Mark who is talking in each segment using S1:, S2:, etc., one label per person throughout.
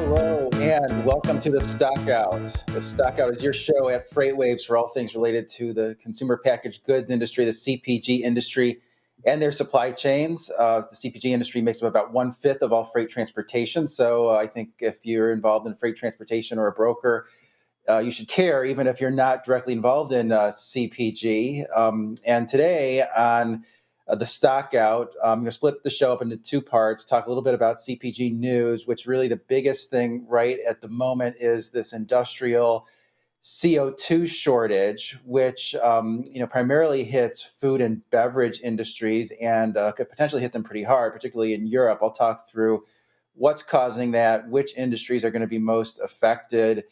S1: Hello and welcome to the Stockout. The Stockout is your show at FreightWaves for all things related to the consumer packaged goods industry, the CPG industry, and their supply chains. The CPG industry makes up about 1/5 of all freight transportation. So I think if you're involved in freight transportation or a broker, you should care, even if you're not directly involved in CPG. And today on the Stockout, I'm going to split the show up into two parts, talk a little bit about CPG news, which really the biggest thing right at the moment is this industrial CO2 shortage, which primarily hits food and beverage industries and could potentially hit them pretty hard, particularly in Europe. I'll talk through what's causing that, which industries are going to be most affected.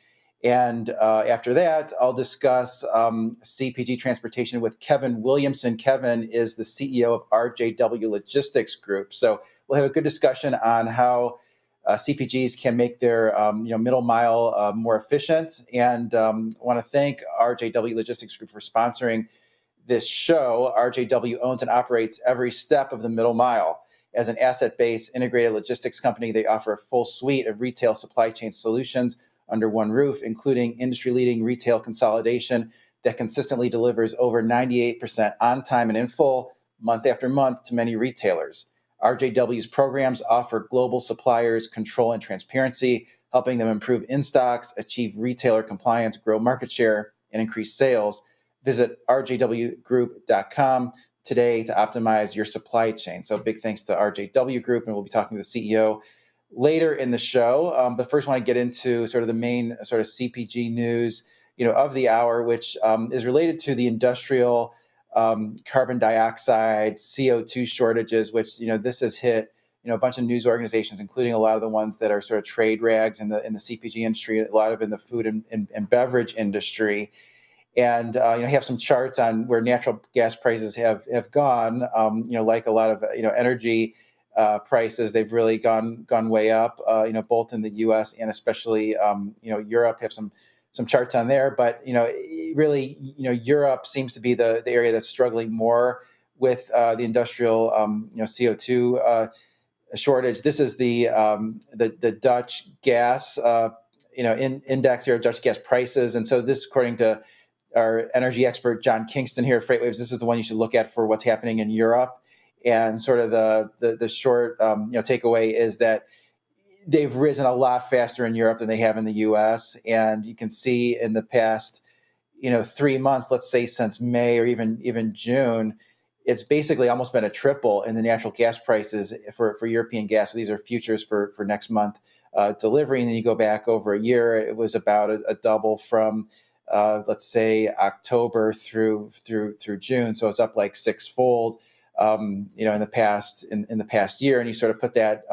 S1: And after that, I'll discuss CPG transportation with Kevin Williamson. Kevin is the CEO of RJW Logistics Group. So we'll have a good discussion on how CPGs can make their middle mile more efficient. And I want to thank RJW Logistics Group for sponsoring this show. RJW owns and operates every step of the middle mile. As an asset-based integrated logistics company, they offer a full suite of retail supply chain solutions under one roof, including industry-leading retail consolidation that consistently delivers over 98% on time and in full, month after month, to many retailers. RJW's programs offer global suppliers control and transparency, helping them improve in-stocks, achieve retailer compliance, grow market share, and increase sales. Visit rjwgroup.com today to optimize your supply chain. So big thanks to RJW Group, and we'll be talking to the CEO later in the show. But first, I want to get into sort of the main sort of CPG news, of the hour, which is related to the industrial carbon dioxide, CO2 shortages, which, this has hit, a bunch of news organizations, including a lot of the ones that are sort of trade rags in the CPG industry, a lot of in the food and beverage industry. And I have some charts on where natural gas prices have gone. Like a lot of energy prices, they've really gone way up. Both in the U.S. and especially Europe. Have some charts on there, but really Europe seems to be the area that's struggling more with the industrial CO2 shortage. This is the Dutch gas index here, Dutch gas prices, and so this, according to our energy expert John Kingston here at FreightWaves, this is the one you should look at for what's happening in Europe. And sort of the short takeaway is that they've risen a lot faster in Europe than they have in the U.S. And you can see in the past 3 months, let's say since May or even June, it's basically almost been a triple in the natural gas prices for European gas. So these are futures for next month delivery. And then you go back over a year, it was about a double from let's say October through June. So it's up like sixfold. In the past year, and you sort of put that,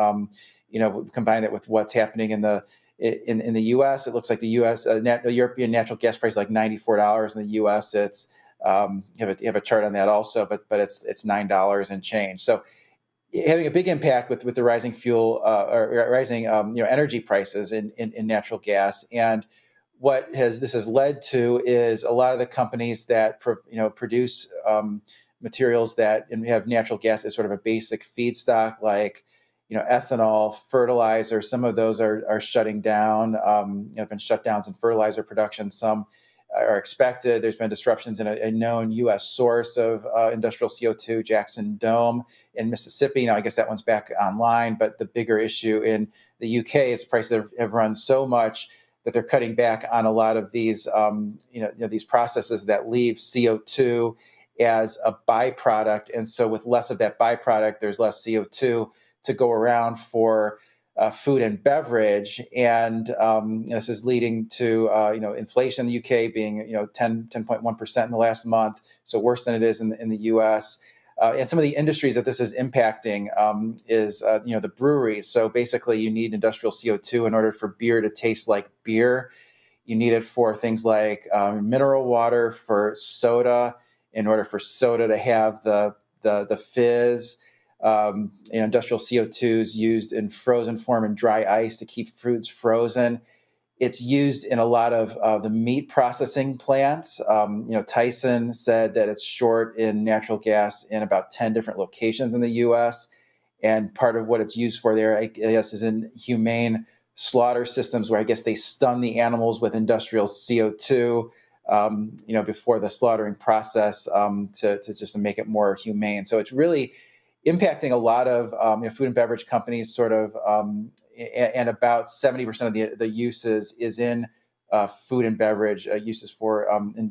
S1: combine it with what's happening in the U.S. It looks like the U.S. The European natural gas price is like $94. In the U.S., it's you have a chart on that also, but it's $9 and change. So having a big impact with the rising fuel or rising energy prices in natural gas. And what this has led to is a lot of the companies that produce materials that have natural gas as sort of a basic feedstock, like ethanol, fertilizer. Some of those are shutting down. Have been shutdowns in fertilizer production. Some are expected. There's been disruptions in a known U.S. source of industrial CO2, Jackson Dome in Mississippi. Now, I guess that one's back online. But the bigger issue in the U.K. is prices have run so much that they're cutting back on a lot of these these processes that leave CO2 as a byproduct. And so with less of that byproduct, there's less CO2 to go around for food and beverage. And this is leading to inflation in the UK being 10.1% in the last month, so worse than it is in the US. And some of the industries that this is impacting is the breweries. So basically, you need industrial CO2 in order for beer to taste like beer. You need it for things like mineral water, for soda, in order for soda to have the fizz. Industrial CO2 is used in frozen form and dry ice to keep foods frozen. It's used in a lot of the meat processing plants. Tyson said that it's short in natural gas in about 10 different locations in the U.S. And part of what it's used for there, I guess, is in humane slaughter systems where I guess they stun the animals with industrial CO2, before the slaughtering process, to just to make it more humane. So it's really impacting a lot of food and beverage companies, sort of, and about 70% of the uses is in food and beverage uses for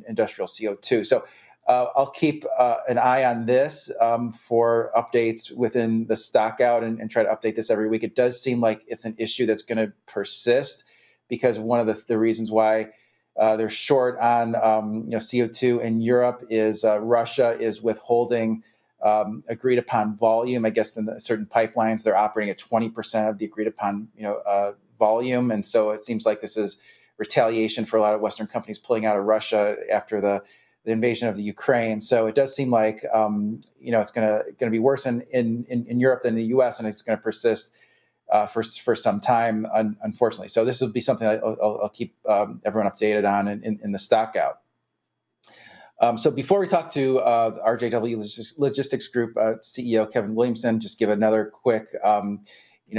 S1: industrial CO2. So I'll keep an eye on this for updates within the stockout, and try to update this every week. It does seem like it's an issue that's going to persist, because one of the reasons why they're short on CO2 in Europe is Russia is withholding agreed upon volume. I guess in certain pipelines they're operating at 20% of the agreed upon volume, and so it seems like this is retaliation for a lot of Western companies pulling out of Russia after the invasion of the Ukraine. So it does seem like it's going to be worse in Europe than the U.S., and it's going to persist for some time, unfortunately. So this will be something I'll keep everyone updated on in the stockout. So before we talk to the RJW Logistics Group CEO Kevin Williamson, just give another quick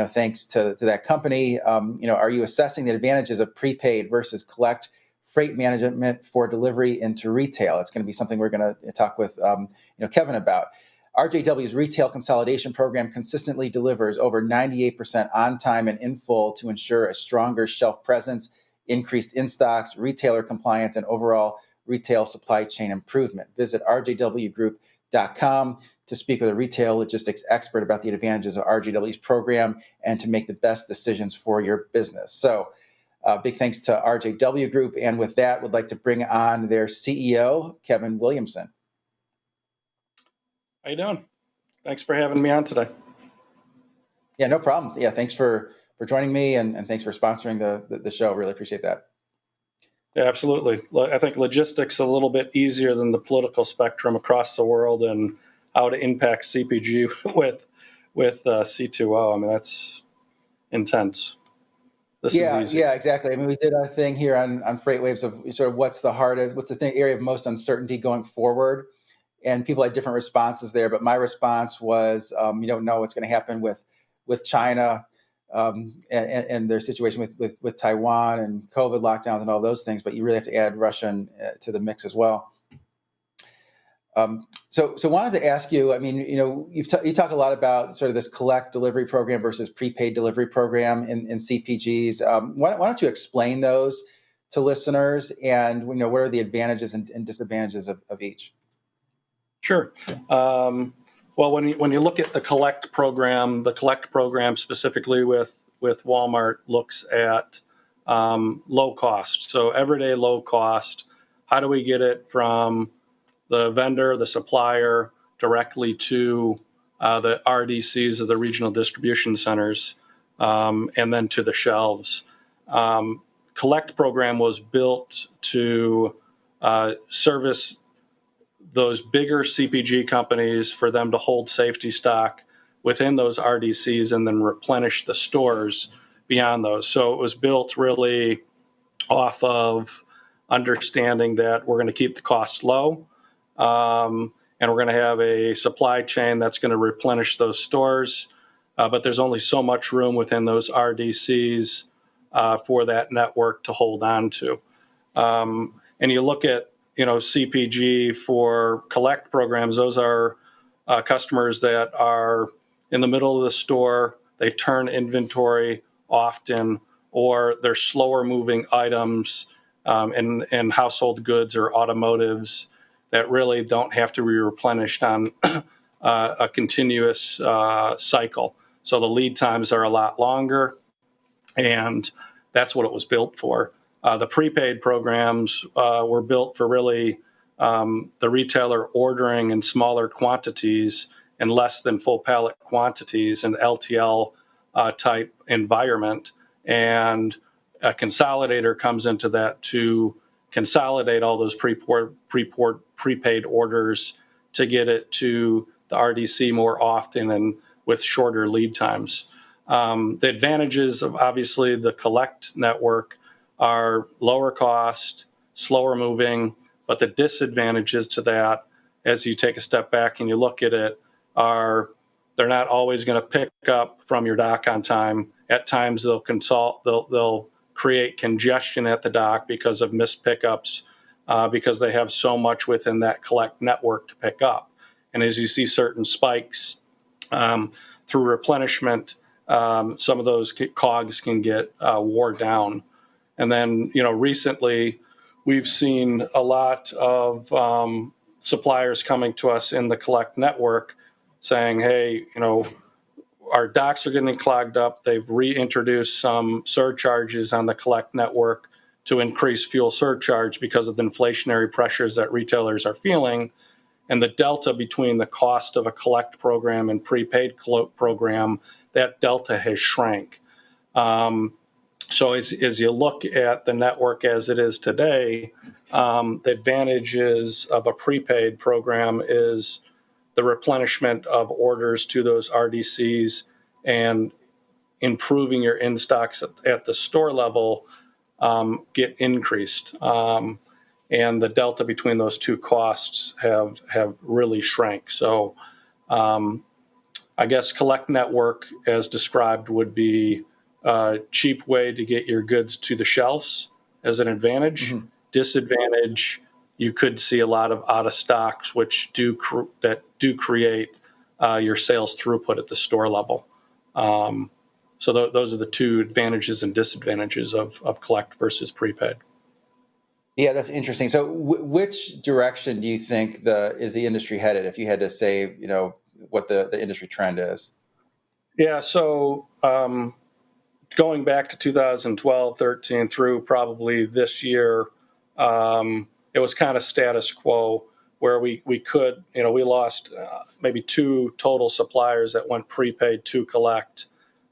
S1: thanks to that company. Are you assessing the advantages of prepaid versus collect freight management for delivery into retail? It's going to be something we're going to talk with Kevin about. RJW's retail consolidation program consistently delivers over 98% on time and in full to ensure a stronger shelf presence, increased in-stocks, retailer compliance, and overall retail supply chain improvement. Visit rjwgroup.com to speak with a retail logistics expert about the advantages of RJW's program and to make the best decisions for your business. So big thanks to RJW Group. And with that, would like to bring on their CEO, Kevin Williamson.
S2: How you doing? Thanks for having me on today.
S1: Yeah, no problem. Yeah, thanks for joining me, and thanks for sponsoring the show. Really appreciate that.
S2: Yeah, absolutely. I think logistics is a little bit easier than the political spectrum across the world and how it impacts CPG with C2O. I mean, that's intense. This is easy.
S1: Yeah, exactly. I mean, we did a thing here on FreightWaves of sort of what's the area of most uncertainty going forward, and people had different responses there. But my response was, you don't know what's going to happen with China. And their situation with Taiwan and COVID lockdowns and all those things, but you really have to add Russia to the mix as well. So wanted to ask you. I mean, you talk a lot about sort of this collect delivery program versus prepaid delivery program in CPGs. Why don't you explain those to listeners, and what are the advantages and disadvantages of each?
S2: Sure. Well, when you look at the collect program specifically with Walmart looks at low cost. So everyday low cost. How do we get it from the vendor, the supplier, directly to the RDCs, or the regional distribution centers, and then to the shelves? Collect program was built to service those bigger CPG companies, for them to hold safety stock within those RDCs and then replenish the stores beyond those. So it was built really off of understanding that we're going to keep the cost low, and we're going to have a supply chain that's going to replenish those stores. But there's only so much room within those RDCs for that network to hold on to. And you look at CPG for collect programs, those are customers that are in the middle of the store. They turn inventory often, or they're slower moving items in household goods or automotives that really don't have to be replenished on a continuous cycle. So the lead times are a lot longer, and that's what it was built for. The prepaid programs were built for really the retailer ordering in smaller quantities and less than full pallet quantities in LTL type environment. And a consolidator comes into that to consolidate all those prepaid orders to get it to the RDC more often and with shorter lead times. The advantages of obviously the collect network are lower cost, slower moving, but the disadvantages to that, as you take a step back and you look at it, are they're not always going to pick up from your dock on time at times they'll create congestion at the dock because of missed pickups, because they have so much within that collect network to pick up. And as you see certain spikes through replenishment, some of those cogs can get wore down. And then, recently we've seen a lot of suppliers coming to us in the collect network saying, hey, our docks are getting clogged up. They've reintroduced some surcharges on the collect network to increase fuel surcharge because of the inflationary pressures that retailers are feeling. And the delta between the cost of a collect program and prepaid program, that delta has shrank. So as you look at the network as it is today, the advantages of a prepaid program is the replenishment of orders to those RDCs and improving your in-stocks at the store level get increased. And the delta between those two costs have really shrank. So I guess collect network, as described, would be a cheap way to get your goods to the shelves as an advantage. Mm-hmm. Disadvantage, you could see a lot of out of stocks, which do create your sales throughput at the store level. So those are the two advantages and disadvantages of collect versus prepaid.
S1: Yeah, that's interesting. So which direction do you think is the industry headed, if you had to say, what the industry trend is?
S2: Yeah, so going back to 2012, 13 through probably this year, it was kind of status quo where we could, we lost maybe 2 total suppliers that went prepaid to collect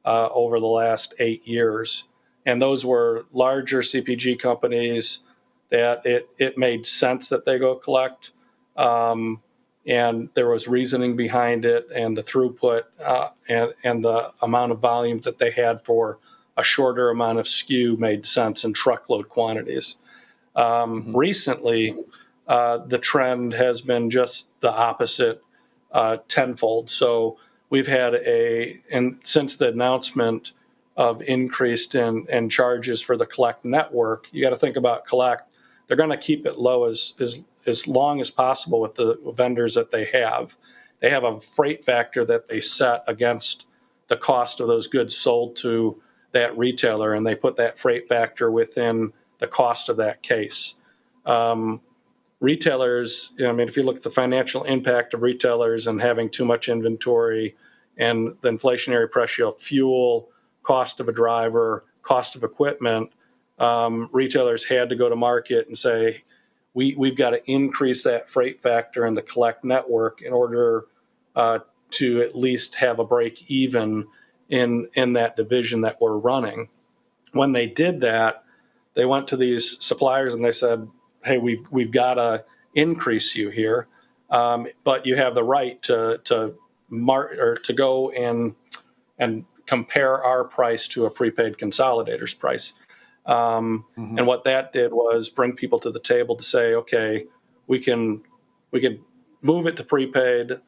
S2: over the last 8 years. And those were larger CPG companies that it made sense that they go collect. And there was reasoning behind it, and the throughput and the amount of volume that they had for a shorter amount of SKU made sense in truckload quantities. Recently, the trend has been just the opposite, tenfold. So we've had and since the announcement of increased in charges for the collect network, you got to think about collect. They're going to keep it low as long as possible with the vendors that they have. They have a freight factor that they set against the cost of those goods sold to that retailer, and they put that freight factor within the cost of that case. Retailers, if you look at the financial impact of retailers and having too much inventory and the inflationary pressure of fuel, cost of a driver, cost of equipment, retailers had to go to market and say, we've got to increase that freight factor in the collect network in order to at least have a break even in that division that we're running. When they did that, they went to these suppliers and they said, hey, we've got to increase you here, but you have the right to go in and compare our price to a prepaid consolidator's price. And what that did was bring people to the table to say, okay, we can move it to prepaid,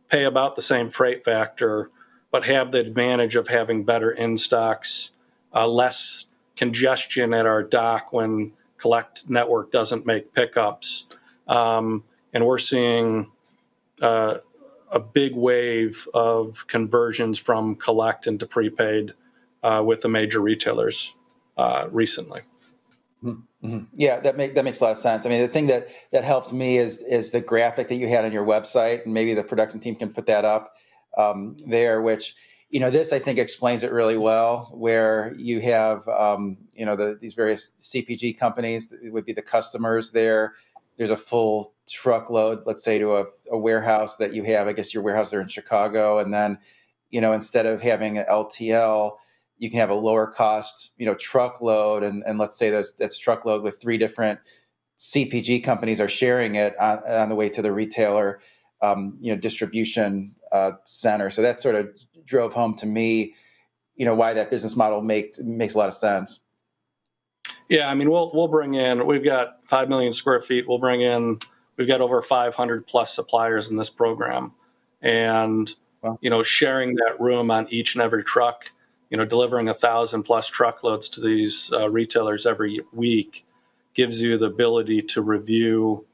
S2: pay about the same freight factor, but have the advantage of having better in-stocks, less congestion at our dock when collect network doesn't make pickups. And we're seeing a big wave of conversions from collect into prepaid with the major retailers recently.
S1: Mm-hmm. Yeah, that makes a lot of sense. I mean, the thing that helped me is the graphic that you had on your website, and maybe the production team can put that up there, which, this I think explains it really well, where you have, these various CPG companies that would be the customers there. There's a full truckload, let's say, to a warehouse that you have. I guess your warehouse there in Chicago, and then, instead of having an LTL, you can have a lower cost, truckload, and let's say that's truckload with 3 different CPG companies are sharing it on the way to the retailer, distribution center. So that sort of drove home to me, why that business model makes a lot of sense.
S2: Yeah, I mean, we'll bring in. We've got 5 million square feet. We've got over 500 plus suppliers in this program, and sharing that room on each and every truck delivering 1,000 plus truckloads to these retailers every week gives you the ability to review,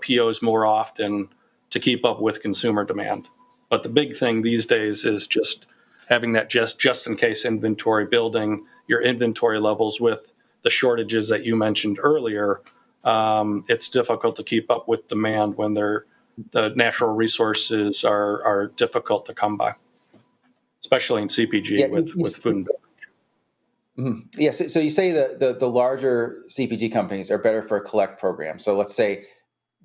S2: POs more often to keep up with consumer demand. But the big thing these days is just having that just in case inventory, building your inventory levels with the shortages that you mentioned earlier. It's difficult to keep up with demand when the natural resources are difficult to come by, especially in CPG with food and beverage.
S1: Mm-hmm. Yeah, so you say that the larger CPG companies are better for a collect program. So let's say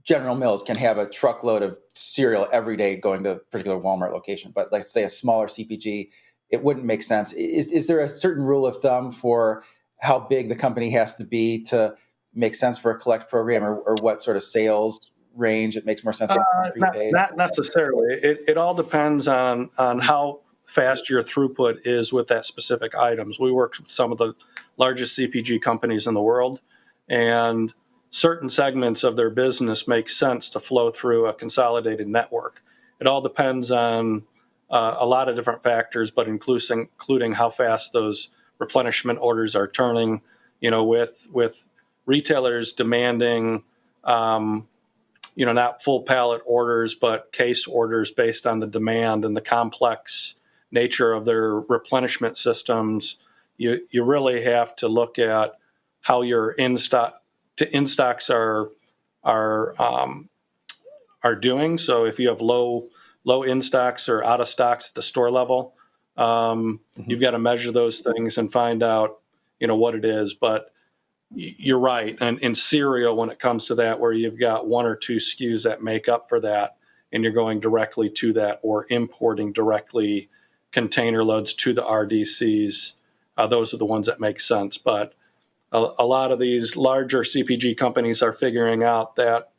S1: General Mills can have a truckload of cereal every day going to a particular Walmart location, but let's say a smaller CPG, it wouldn't make sense. Is there a certain rule of thumb for how big the company has to be to make sense for a collect program, or what sort of sales range it makes more sense to prepay?
S2: Not necessarily. It all depends on how fast your throughput is with that specific items. We work with some of the largest CPG companies in the world, and certain segments of their business make sense to flow through a consolidated network. It all depends on a lot of different factors, but including how fast those replenishment orders are turning. With retailers demanding, not full pallet orders, but case orders based on the demand and the complex nature of their replenishment systems. You really have to look at how your in-stocks are doing. So if you have low in-stocks or out of stocks at the store level, you've got to measure those things and find out, what it is. But you're right. And in cereal, when it comes to that, where you've got one or two SKUs that make up for that, and you're going directly to that or importing directly container loads to the RDCs, those are the ones that make sense. But a lot of these larger CPG companies are figuring out that,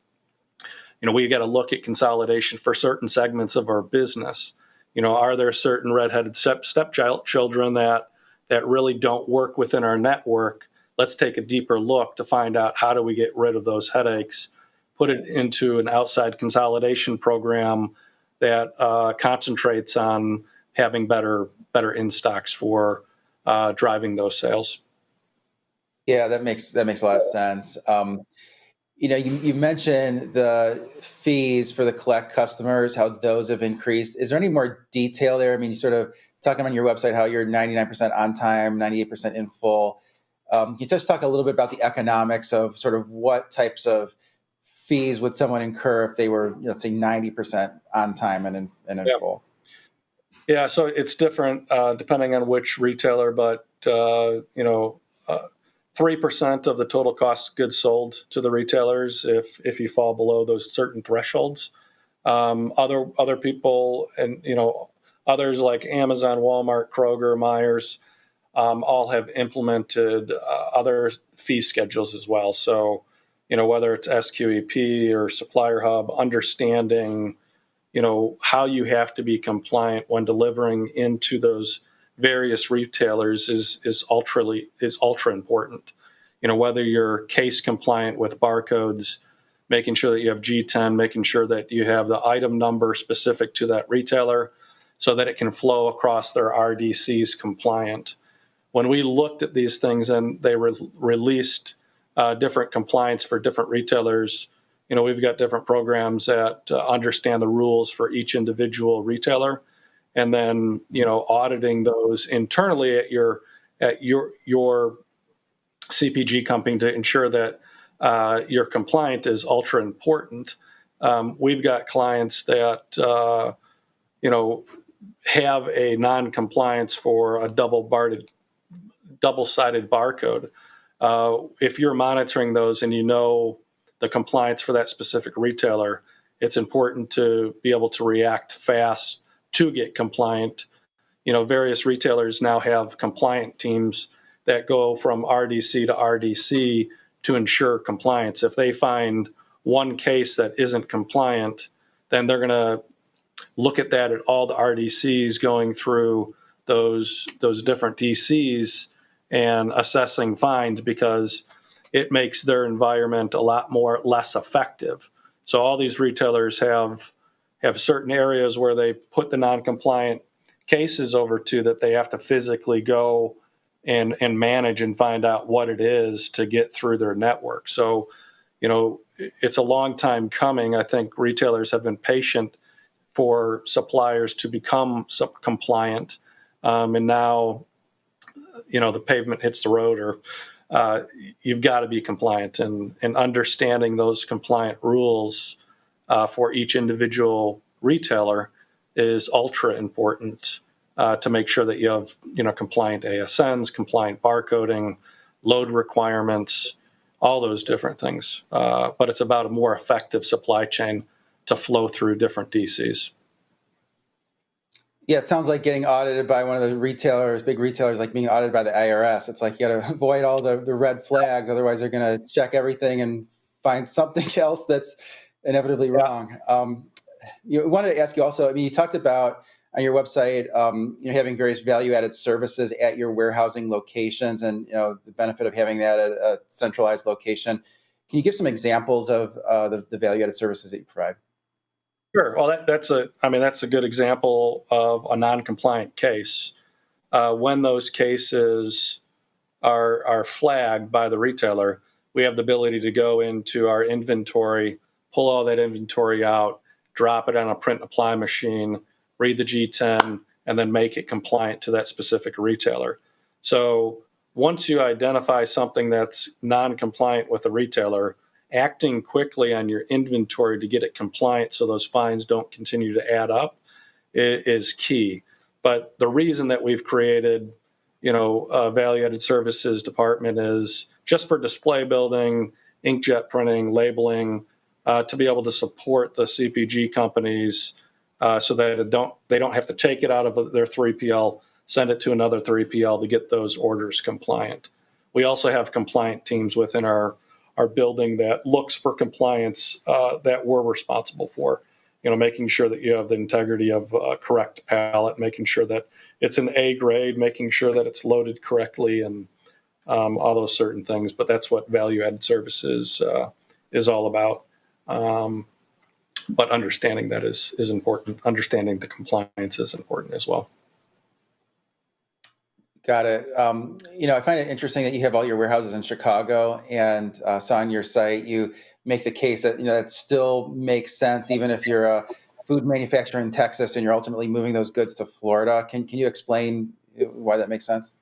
S2: we got to look at consolidation for certain segments of our business. Are there certain redheaded stepchildren that really don't work within our network? Let's take a deeper look to find out how do we get rid of those headaches, put it into an outside consolidation program that concentrates on having better in stocks for driving those sales.
S1: Yeah, that makes a lot of sense. You mentioned the fees for the collect customers, how those have increased. Is there any more detail there? I mean, you sort of talking on your website how you're 99% on time, 98% in full. Can you just talk a little bit about the economics of sort of what types of fees would someone incur if they were, let's say, 90% on time and in full?
S2: Yeah, so it's different depending on which retailer, but 3% of the total cost of goods sold to the retailers if you fall below those certain thresholds. Other people and others like Amazon, Walmart, Kroger, Myers, all have implemented other fee schedules as well. So, whether it's SQEP or Supplier Hub, understanding, how you have to be compliant when delivering into those various retailers is ultra important. Whether you're case compliant with barcodes, making sure that you have G10, making sure that you have the item number specific to that retailer so that it can flow across their RDCs compliant. When we looked at these things and they released different compliance for different retailers, we've got different programs that understand the rules for each individual retailer, and then auditing those internally at your CPG company to ensure that you're compliant is ultra important. We've got clients that have a non-compliance for a double-sided barcode. If you're monitoring those and the compliance for that specific retailer, it's important to be able to react fast to get compliant. Various retailers now have compliant teams that go from RDC to RDC to ensure compliance. If they find one case that isn't compliant, then they're going to look at that at all the RDCs going through those different DCs and assessing fines, because it makes their environment a lot less effective. So all these retailers have certain areas where they put the non-compliant cases over to that they have to physically go and manage and find out what it is to get through their network. So, it's a long time coming. I think retailers have been patient for suppliers to become compliant. And now, the pavement hits the road, or you've got to be compliant, and understanding those compliant rules for each individual retailer is ultra important to make sure that you have, compliant ASNs, compliant barcoding, load requirements, all those different things. But it's about a more effective supply chain to flow through different DCs.
S1: Yeah, it sounds like getting audited by one of the retailers, big retailers, like being audited by the IRS. It's like you got to avoid all the red flags. Otherwise, they're going to check everything and find something else that's inevitably wrong. Wanted to ask you also, you talked about on your website, having various value-added services at your warehousing locations, and the benefit of having that at a centralized location. Can you give some examples of the value-added services that you provide?
S2: Sure. Well, that's a good example of a non-compliant case. When those cases are flagged by the retailer, we have the ability to go into our inventory, pull all that inventory out, drop it on a print and apply machine, read the G10, and then make it compliant to that specific retailer. So once you identify something that's non-compliant with the retailer, acting quickly on your inventory to get it compliant so those fines don't continue to add up is key. But the reason that we've created, a value-added services department is just for display building, inkjet printing, labeling, to be able to support the CPG companies so that they don't have to take it out of their 3PL, send it to another 3PL to get those orders compliant. We also have compliant teams within our building that looks for compliance that we're responsible for. Making sure that you have the integrity of a correct pallet, making sure that it's an A grade, making sure that it's loaded correctly, and all those certain things. But that's what value-added services is all about. But understanding that is important. Understanding the compliance is important as well.
S1: Got it. I find it interesting that you have all your warehouses in Chicago, and saw on your site you make the case that that still makes sense even if you're a food manufacturer in Texas and you're ultimately moving those goods to Florida. Can you explain why that makes sense?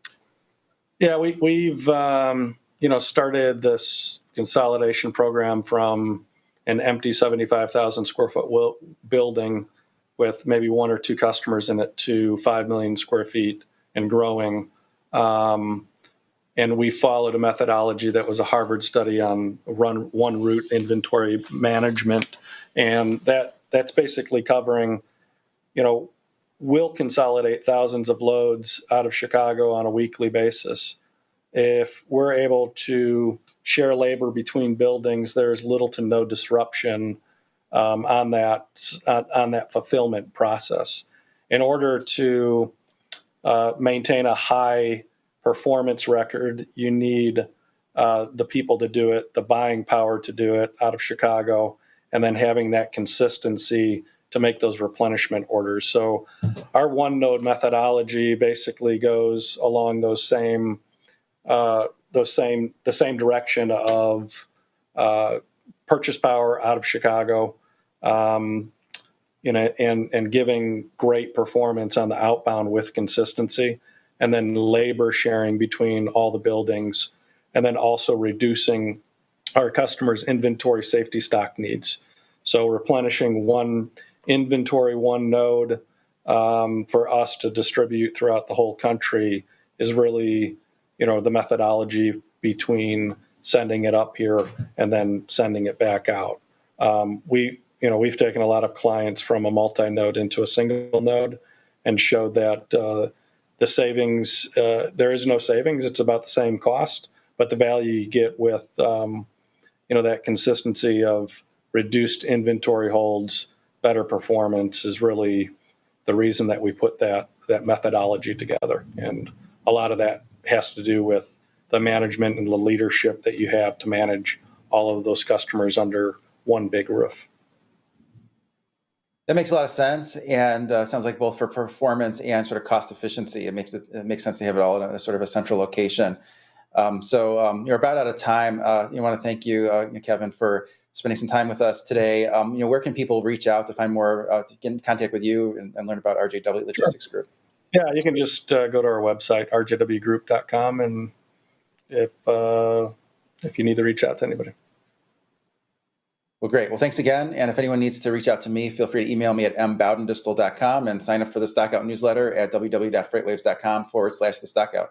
S2: Yeah, we've started this consolidation program from an empty 75,000 square foot building with maybe one or two customers in it to 5 million square feet and growing. And we followed a methodology that was a Harvard study on one route inventory management. And that's basically covering, we'll consolidate thousands of loads out of Chicago on a weekly basis. If we're able to share labor between buildings, there's little to no disruption on that fulfillment process. In order to maintain a high performance record, you need the people to do it, the buying power to do it out of Chicago, and then having that consistency to make those replenishment orders. So our one node methodology basically goes along the same direction of purchase power out of Chicago, and giving great performance on the outbound with consistency, and then labor sharing between all the buildings, and then also reducing our customers' inventory safety stock needs. So replenishing one inventory, one node for us to distribute throughout the whole country is really, the methodology between sending it up here and then sending it back out. We've taken a lot of clients from a multi-node into a single node and showed that the savings, there is no savings. It's about the same cost, but the value you get with, that consistency of reduced inventory holds, better performance is really the reason that we put that methodology together. And a lot of that has to do with the management and the leadership that you have to manage all of those customers under one big roof.
S1: That makes a lot of sense, and sounds like both for performance and sort of cost efficiency, it makes sense to have it all in a sort of a central location. You're about out of time. You want to thank you, Kevin, for spending some time with us today. Where can people reach out to find more, to get in contact with you and learn about RJW
S2: Sure.
S1: Logistics Group?
S2: Yeah, you can just go to our website, rjwgroup.com, and if you need to reach out to anybody.
S1: Well, great. Well, thanks again. And if anyone needs to reach out to me, feel free to email me at mbowdendistel.com and sign up for the Stockout newsletter at www.freightwaves.com/the Stockout.